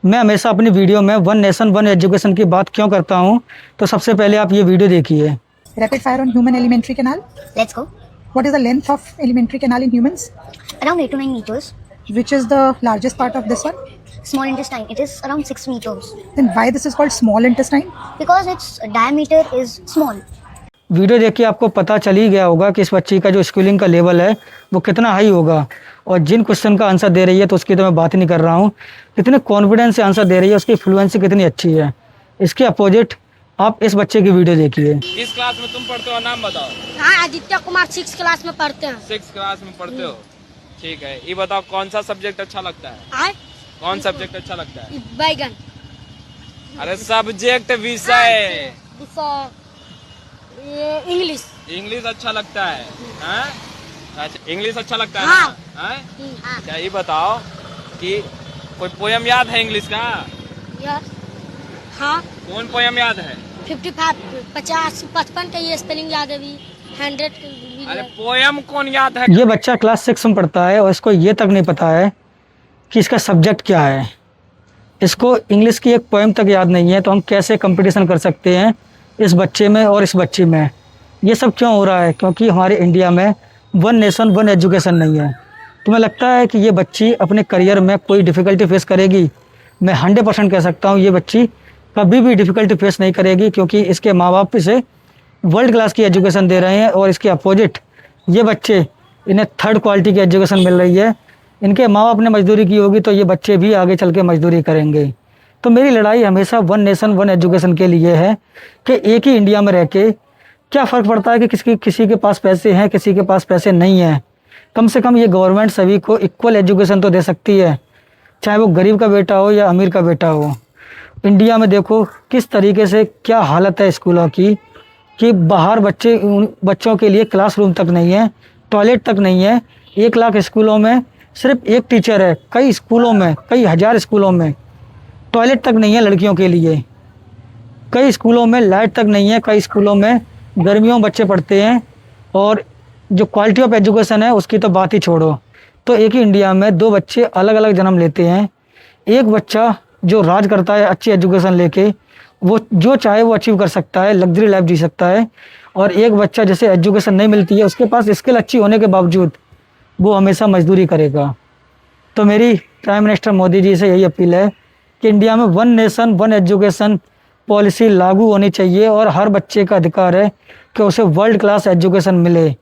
मैं हमेशा अपनी वीडियो में वन नेशन वन एजुकेशन की बात क्यों करता हूँ, तो सबसे पहले आप ये वीडियो देखिए। Rapid fire on human alimentary canal. Let's go. What is the length of alimentary canal in humans? Around 8 to 9 meters. Which is the largest part of this one? Small intestine. It is around 6 meters. Then why this is called small intestine? Because its diameter is small. Video देख के आपको पता चल ही गया होगा कि इस बच्ची का जो स्कूलिंग का लेवल है वो कितना हाई होगा, और जिन क्वेश्चन का आंसर दे रही है तो उसकी तो मैं बात ही नहीं कर रहा हूँ। कितने कॉन्फिडेंस से आंसर दे रही है, उसकी फ्लुएंसी कितनी अच्छी है। इसके अपोजिट आप इस बच्चे की वीडियो देखिए। किस क्लास में तुम पढ़ते हो, नाम बताओ। हाँ, आदित्य कुमार 6 क्लास में पढ़ते हैं। 6 क्लास में पढ़ते हो, ठीक है। ये बताओ कौन सा सब्जेक्ट अच्छा लगता है? आए? कौन सब्जेक्ट अच्छा लगता है? बैगन। अरे सब्जेक्ट विषय। ये इंग्लिश। इंग्लिश अच्छा लगता है, हाँ? अच्छा, इंग्लिश अच्छा लगता है हाँ। ना? हाँ? हाँ। क्या ये बताओ कि कोई पोयम याद है इंग्लिश का? यस। हाँ। कौन पोयम याद है? 55, 50, 55 का ये स्पेलिंग याद है अभी। 100 का भी अरे याद। पोयम कौन याद है? ये बच्चा क्लास 6 में पढ़ता है और इसको ये तक नहीं पता है कि इसका सब्जेक्ट क्या है। इसको इंग्लिश की एक पोएम तक याद नहीं है, तो हम कैसे कंपटीशन कर सकते हैं इस बच्चे में और इस बच्ची में। ये सब क्यों हो रहा है? क्योंकि हमारे इंडिया में वन नेशन वन एजुकेशन नहीं है। तुम्हें लगता है कि ये बच्ची अपने करियर में कोई डिफ़िकल्टी फेस करेगी? मैं 100% कह सकता हूँ ये बच्ची कभी भी डिफ़िकल्टी फेस नहीं करेगी, क्योंकि इसके माँ बाप इसे वर्ल्ड क्लास की एजुकेशन दे रहे हैं और इसके अपोजिट ये बच्चे, इन्हें थर्ड क्वालिटी की एजुकेशन मिल रही है। इनके माँ बाप ने मजदूरी की होगी तो ये बच्चे भी आगे चल के मजदूरी करेंगे। तो मेरी लड़ाई हमेशा वन नेशन वन एजुकेशन के लिए है कि एक ही इंडिया में रह के क्या फ़र्क पड़ता है कि किसी के पास पैसे हैं, किसी के पास पैसे नहीं हैं। कम से कम ये गवर्नमेंट सभी को इक्वल एजुकेशन तो दे सकती है, चाहे वो गरीब का बेटा हो या अमीर का बेटा हो। इंडिया में देखो किस तरीके से क्या हालत है स्कूलों की, कि बाहर बच्चों के लिए क्लासरूम तक नहीं है, टॉयलेट तक नहीं है। 1 लाख स्कूलों में सिर्फ एक टीचर है, कई स्कूलों में, कई हज़ार स्कूलों में टॉयलेट तक नहीं है लड़कियों के लिए, कई स्कूलों में लाइट तक नहीं है, कई स्कूलों में गर्मियों में बच्चे पढ़ते हैं, और जो क्वालिटी ऑफ एजुकेशन है उसकी तो बात ही छोड़ो। तो एक ही इंडिया में 2 बच्चे अलग अलग जन्म लेते हैं। एक बच्चा जो राज करता है अच्छी एजुकेशन लेके, वो जो चाहे वो अचीव कर सकता है, लग्जरी लाइफ जी सकता है, और एक बच्चा जैसे एजुकेशन नहीं मिलती है, उसके पास स्किल अच्छी होने के बावजूद वो हमेशा मजदूरी करेगा। तो मेरी प्राइम मिनिस्टर मोदी जी से यही अपील है कि इंडिया में one nation one education policy लागू होनी चाहिए और हर बच्चे का अधिकार है कि उसे वर्ल्ड क्लास एजुकेशन मिले।